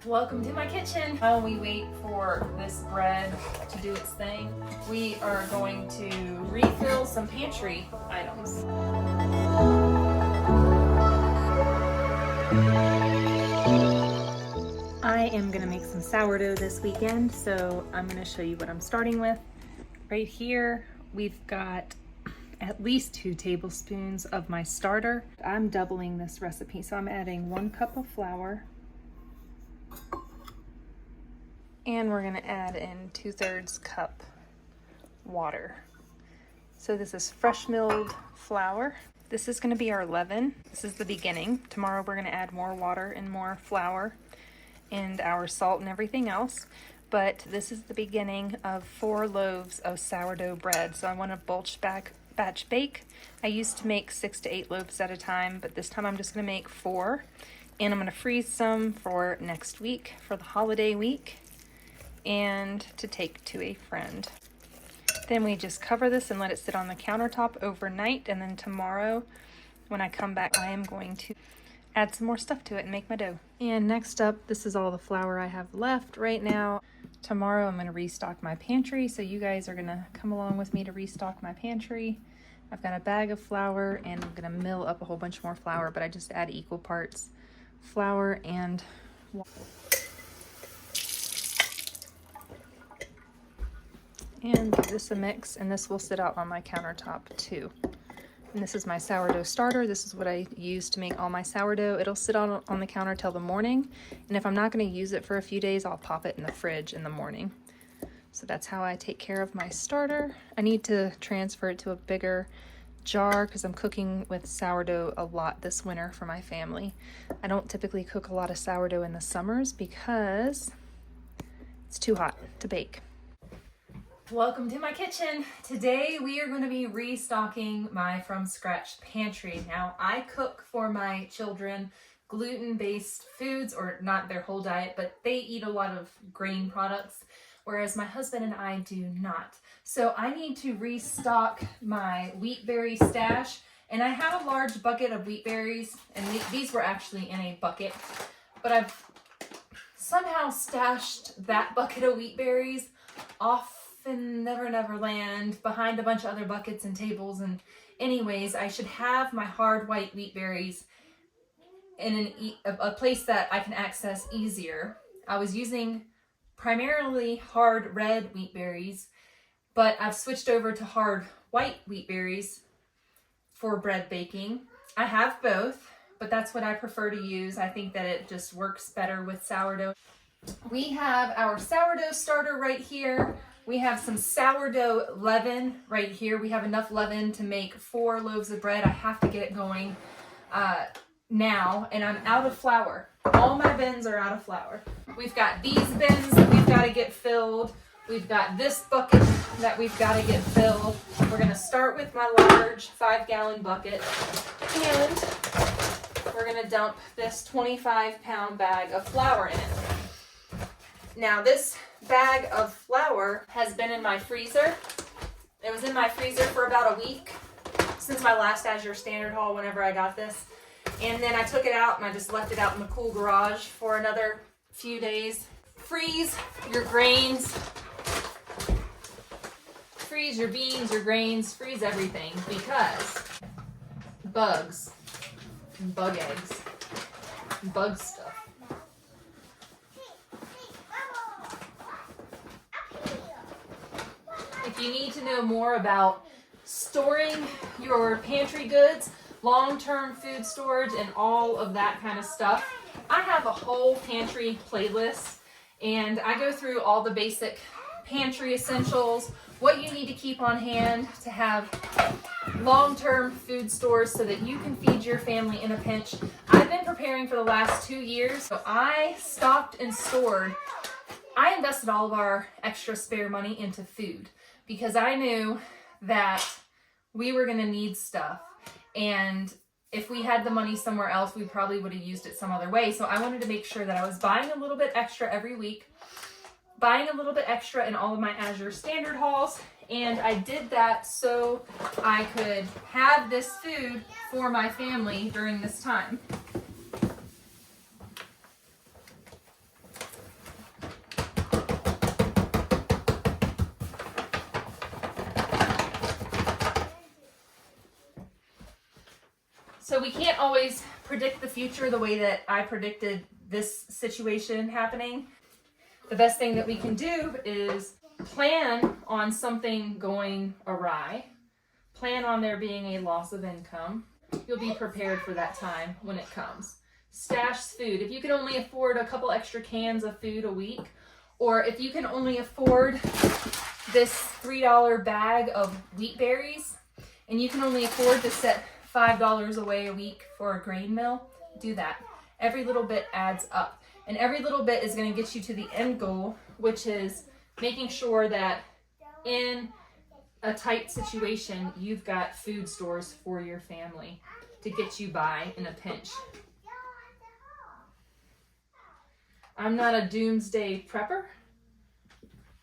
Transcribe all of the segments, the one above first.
Welcome to my kitchen. While we wait for this bread to do its thing, we are going to refill some pantry items. I am gonna make some sourdough this weekend, so I'm gonna show you what I'm starting with. Right here, we've got at least 2 tablespoons of my starter. I'm doubling this recipe, so I'm adding 1 cup of flour, and we're gonna add in 2/3 cup water. So this is fresh milled flour. This is gonna be our leaven. This is the beginning. Tomorrow we're gonna add more water and more flour and our salt and everything else. But this is the beginning of 4 loaves of sourdough bread. So I want to batch bake. I used to make 6 to 8 loaves at a time, but this time I'm just gonna make 4. And I'm gonna freeze some for next week, for the holiday week, and to take to a friend. Then we just cover this and let it sit on the countertop overnight, and then tomorrow when I come back I am going to add some more stuff to it and make my dough. And next up, this is all the flour I have left right now. Tomorrow I'm going to restock my pantry, so you guys are going to come along with me to restock my pantry. I've got a bag of flour and I'm going to mill up a whole bunch more flour, but I just add equal parts flour and water. And give this a mix, and this will sit out on my countertop too. And this is my sourdough starter. This is what I use to make all my sourdough. It'll sit on the counter till the morning, and if I'm not going to use it for a few days, I'll pop it in the fridge in the morning. So that's how I take care of my starter. I need to transfer it to a bigger jar because I'm cooking with sourdough a lot this winter for my family. I don't typically cook a lot of sourdough in the summers because it's too hot to bake. Welcome to my kitchen. Today we are going to be restocking my from scratch pantry. Now I cook for my children gluten-based foods, or not their whole diet, but they eat a lot of grain products, whereas my husband and I do not. So I need to restock my wheat berry stash, and I have a large bucket of wheat berries, and these were actually in a bucket, but I've somehow stashed that bucket of wheat berries off in Never Land behind a bunch of other buckets and tables. And anyways, I should have my hard white wheat berries in a place that I can access easier. I was using primarily hard red wheat berries, but I've switched over to hard white wheat berries for bread baking. I have both, but that's what I prefer to use. I think that it just works better with sourdough. We have our sourdough starter right here. We have some sourdough leaven right here. We have enough leaven to make 4 loaves of bread. I have to get it going now, and I'm out of flour. All my bins are out of flour. We've got these bins that we've got to get filled. We've got this bucket that we've got to get filled. We're going to start with my large 5-gallon bucket, and we're going to dump this 25-pound bag of flour in it. Now this bag of flour has been in my freezer. It was in my freezer for about a week since my last Azure Standard haul whenever I got this. And then I took it out and I just left it out in the cool garage for another few days. Freeze your grains. Freeze your beans, your grains, freeze everything, because bugs, bug eggs, bug stuff. If you need to know more about storing your pantry goods, long-term food storage, and all of that kind of stuff, I have a whole pantry playlist, and I go through all the basic pantry essentials, what you need to keep on hand to have long-term food stores so that you can feed your family in a pinch. I've been preparing for the last 2 years, so I stocked and stored. I invested all of our extra spare money into food, because I knew that we were going to need stuff, and if we had the money somewhere else, we probably would have used it some other way. So I wanted to make sure that I was buying a little bit extra every week, buying a little bit extra in all of my Azure Standard hauls, and I did that so I could have this food for my family during this time. So we can't always predict the future the way that I predicted this situation happening. The best thing that we can do is plan on something going awry. Plan on there being a loss of income. You'll be prepared for that time when it comes. Stash food. If you can only afford a couple extra cans of food a week, or if you can only afford this $3 bag of wheat berries, and you can only afford to set $5 away a week for a grain mill, do that. Every little bit adds up. And every little bit is going to get you to the end goal, which is making sure that in a tight situation, you've got food stores for your family to get you by in a pinch. I'm not a doomsday prepper.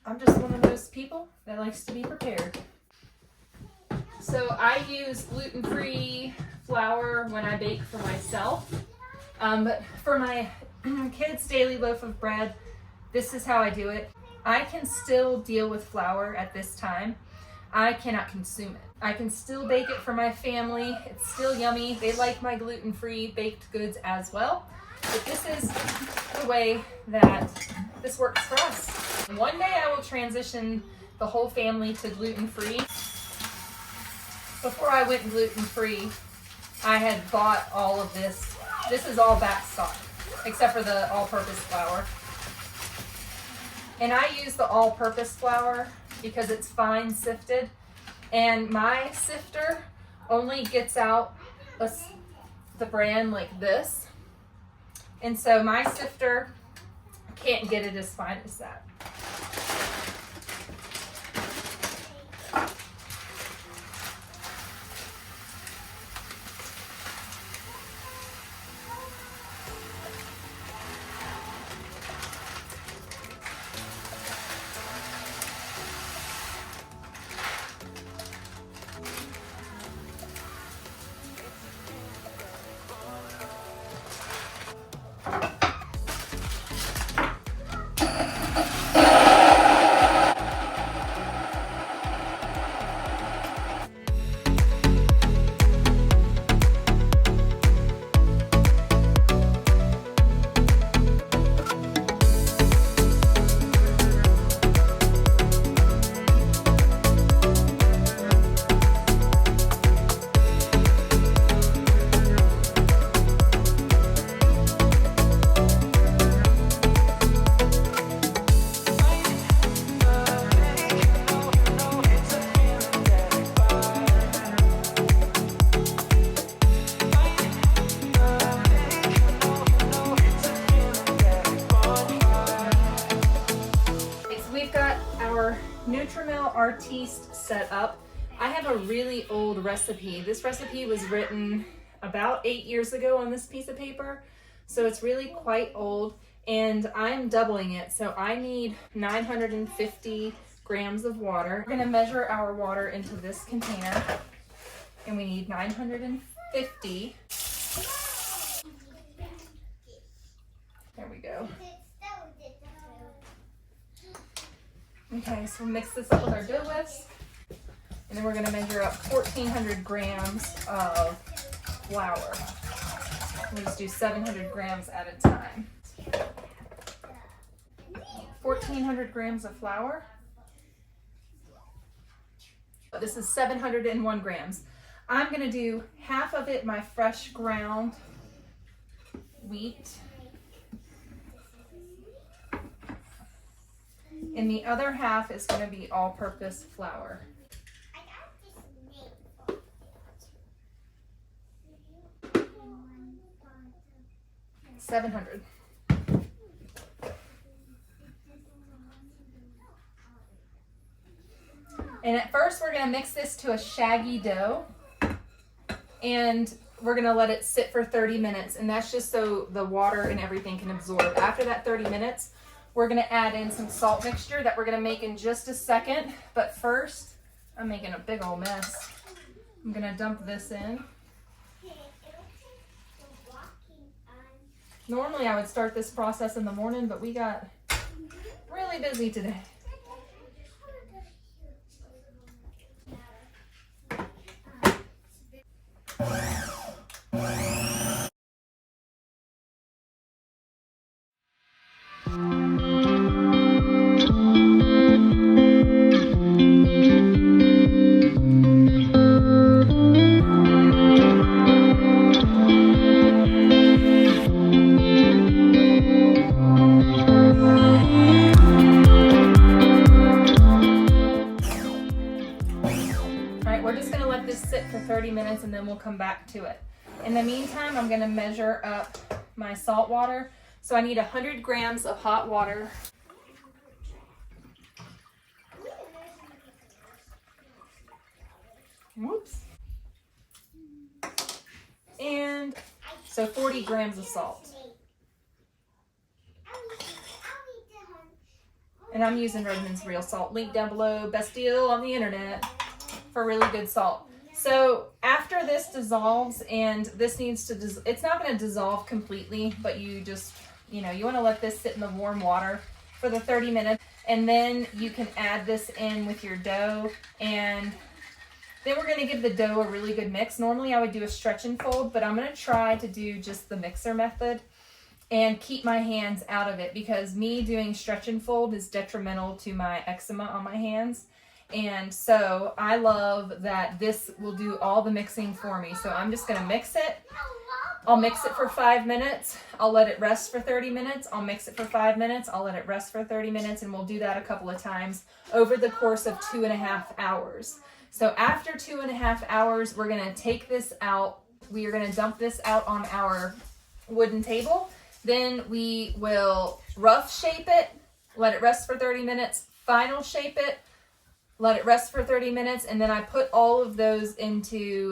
I'm just one of those people that likes to be prepared. So I use gluten-free flour when I bake for myself. But for my kids' daily loaf of bread, this is how I do it. I can still deal with flour at this time. I cannot consume it. I can still bake it for my family. It's still yummy. They like my gluten-free baked goods as well. But this is the way that this works for us. One day I will transition the whole family to gluten-free. Before I went gluten-free, I had bought all of this. This is all back stock, except for the all-purpose flour. And I use the all-purpose flour because it's fine sifted. And my sifter only gets out the bran like this. And so my sifter can't get it as fine as that. Artiste set up. I have a really old recipe. This recipe was written about 8 years ago on this piece of paper, so it's really quite old, and I'm doubling it, so I need 950 grams of water. We're going to measure our water into this container, and we need 950. There we go. Okay, so we'll mix this up with our dough whisk, and then we're going to measure up 1,400 grams of flour. We'll just do 700 grams at a time. 1,400 grams of flour. This is 701 grams. I'm going to do half of it my fresh ground wheat, and the other half is going to be all-purpose flour. 700. And at first we're going to mix this to a shaggy dough, and we're going to let it sit for 30 minutes, and that's just so the water and everything can absorb. After that 30 minutes, we're going to add in some salt mixture that we're going to make in just a second. But first, I'm making a big old mess. I'm going to dump this in. Normally I would start this process in the morning, but we got really busy today. 30 minutes and then we'll come back to it. In the meantime, I'm gonna measure up my salt water. So I need 100 grams of hot water. Whoops. And so 40 grams of salt. And I'm using Redmond's real salt. Link down below. Best deal on the internet for really good salt. So after this dissolves, and this needs to, it's not going to dissolve completely, but you just, you know, you want to let this sit in the warm water for the 30 minutes. And then you can add this in with your dough. And then we're going to give the dough a really good mix. Normally I would do a stretch and fold, but I'm going to try to do just the mixer method and keep my hands out of it, because me doing stretch and fold is detrimental to my eczema on my hands. And so I love that this will do all the mixing for me. So I'm just going to mix it. I'll mix it for 5 minutes. I'll let it rest for 30 minutes. I'll mix it for 5 minutes. I'll let it rest for 30 minutes. And we'll do that a couple of times over the course of 2.5 hours. So after 2.5 hours, we're going to take this out. We are going to dump this out on our wooden table. Then we will rough shape it, let it rest for 30 minutes, final shape it, let it rest for 30 minutes, and then I put all of those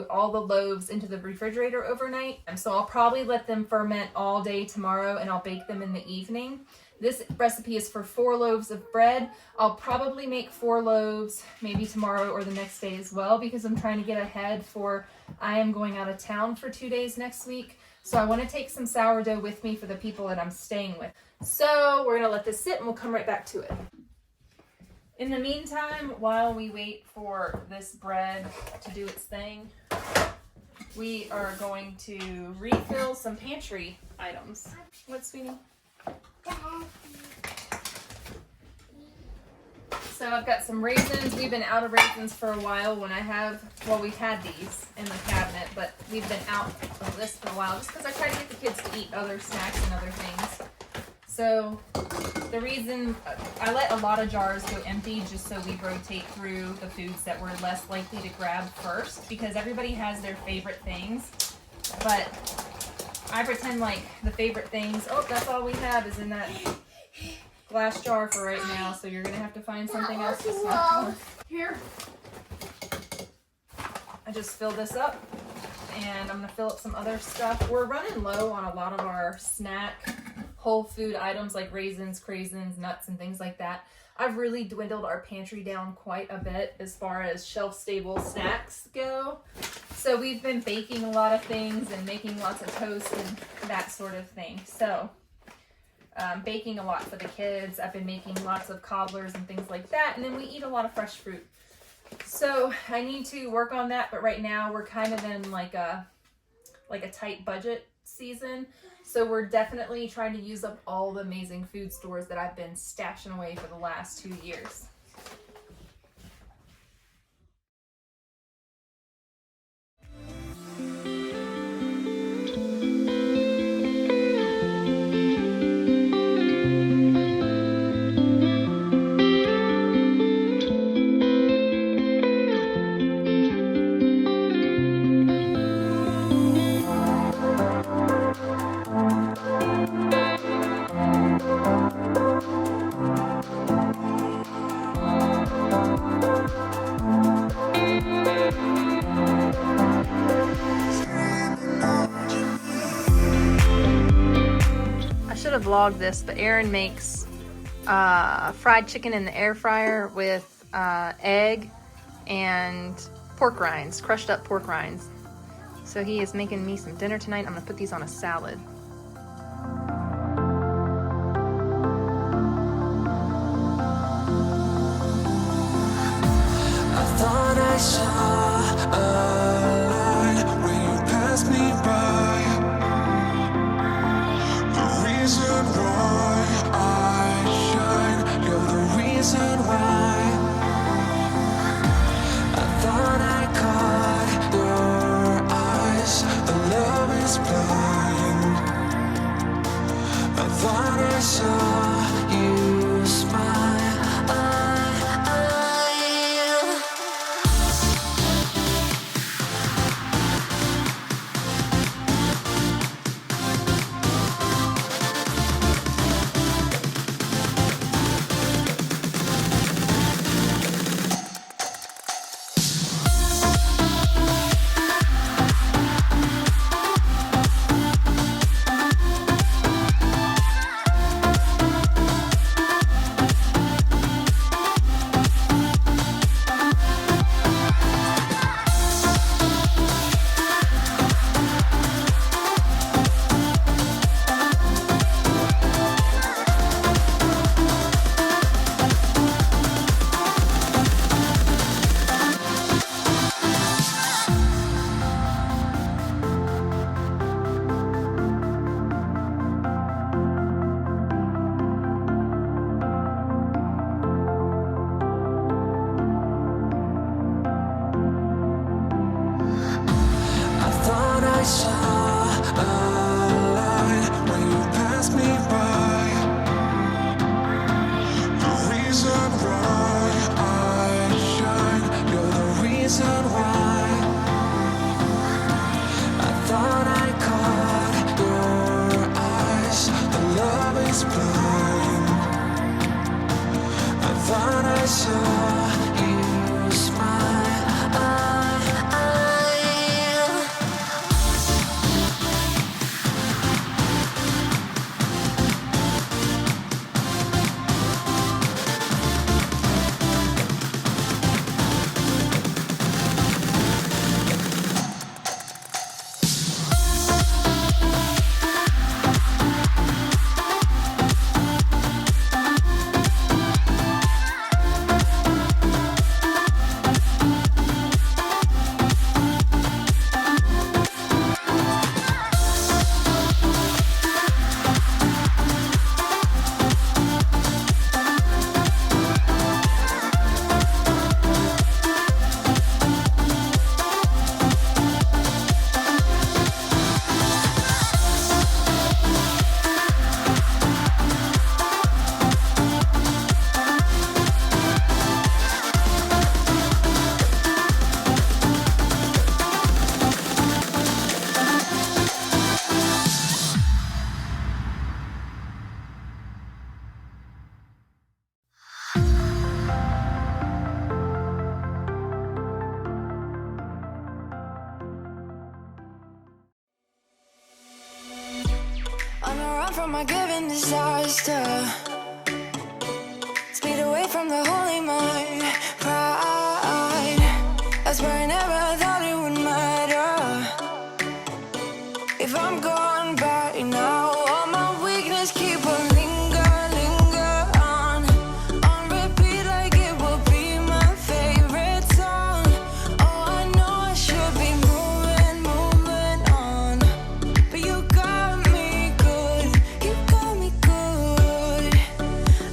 all the loaves into the refrigerator overnight. And so I'll probably let them ferment all day tomorrow, and I'll bake them in the evening. This recipe is for 4 loaves of bread. I'll probably make 4 loaves maybe tomorrow or the next day as well, because I'm trying to get ahead for, I am going out of town for 2 days next week. So I want to take some sourdough with me for the people that I'm staying with. So we're going to let this sit and we'll come right back to it. In the meantime, while we wait for this bread to do its thing, we are going to refill some pantry items. What, sweetie? So I've got some raisins. We've been out of raisins for a while. We've had these in the cabinet, but we've been out of this for a while just because I try to get the kids to eat other snacks and other things. So the reason I let a lot of jars go empty just so we rotate through the foods that we're less likely to grab first, because everybody has their favorite things, but I pretend like the favorite things, oh, that's all we have is in that glass jar for right now, so you're gonna have to find something else to snack. Here. I just fill this up, and I'm gonna fill up some other stuff. We're running low on a lot of our snack whole food items like raisins, craisins, nuts, and things like that. I've really dwindled our pantry down quite a bit as far as shelf-stable snacks go. So we've been baking a lot of things and making lots of toast and that sort of thing. So baking a lot for the kids. I've been making lots of cobblers and things like that. And then we eat a lot of fresh fruit. So I need to work on that. But right now we're kind of in like a tight budget season. So we're definitely trying to use up all the amazing food stores that I've been stashing away for the last 2 years. Vlog this, but Aaron makes fried chicken in the air fryer with egg and pork rinds, crushed up pork rinds. So he is making me some dinner tonight. I'm gonna put these on a salad. I thought I saw a light when you passed me by. Reason why I shine, you're the reason why. I thought I caught your eyes, the love is blind. I thought I saw you smile. saw you smile. From my given disaster, speed away from the holy mind, pride. I swear I never thought it would matter if I'm gone by now. All my weakness keep on linger on repeat like it will be my favorite song. Oh, I know I should be moving on, but you got me good. You got me good.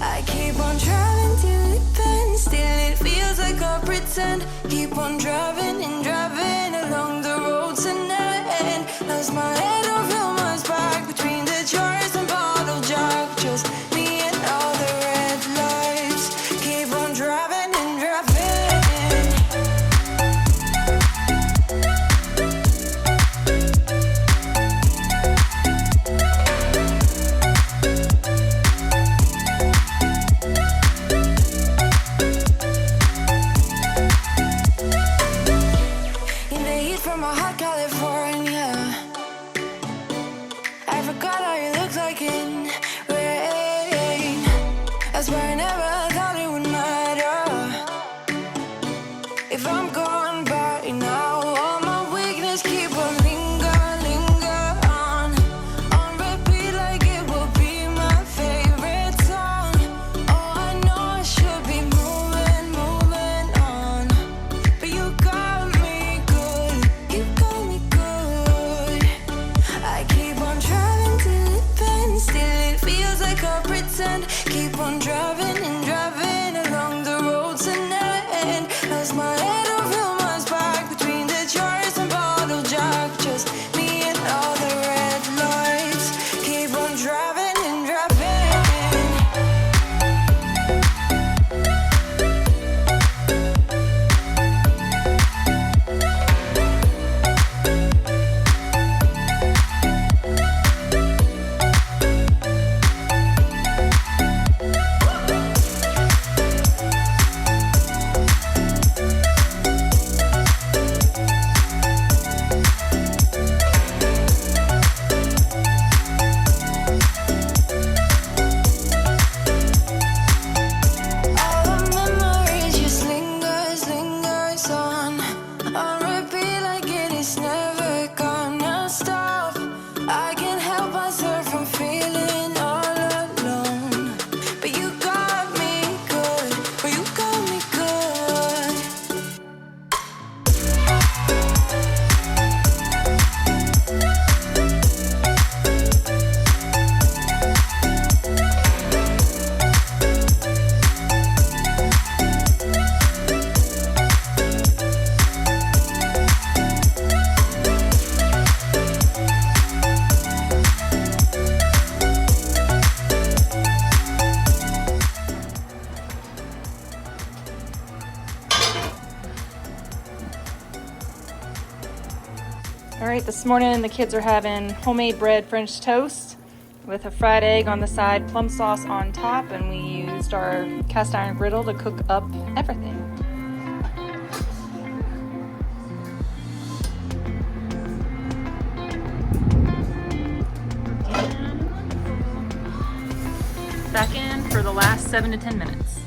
I keep on driving till it bends, still it feels like I pretend. Keep on driving and driving along the road tonight. Lost my head over my back between the jars and bottle jack. Just me and all the red lights. Keep on driving and driving. In the heat from a hot California, I forgot how you look like in rain. I swear I never thought it would matter if I'm gone by now. All my weakness keep on linger on repeat like it will be my favorite song. Oh, I know I should be moving on, but you got me good. You got me good. I keep on driving till it bends, still it feels like I pretend. Keep on driving and driving along the road tonight. Lost my head over my back between the jars and bottle jack. Just me and all the red lights. Keep on driving and driving. All the memories just lingers on repeat like it is never gonna stop. I can't help myself from feeling all alone, but you got me good. But you got me good. All right, this morning the kids are having homemade bread French toast with a fried egg on the side, plum sauce on top, and we used our cast iron griddle to cook up everything. Back in for the last 7 to 10 minutes.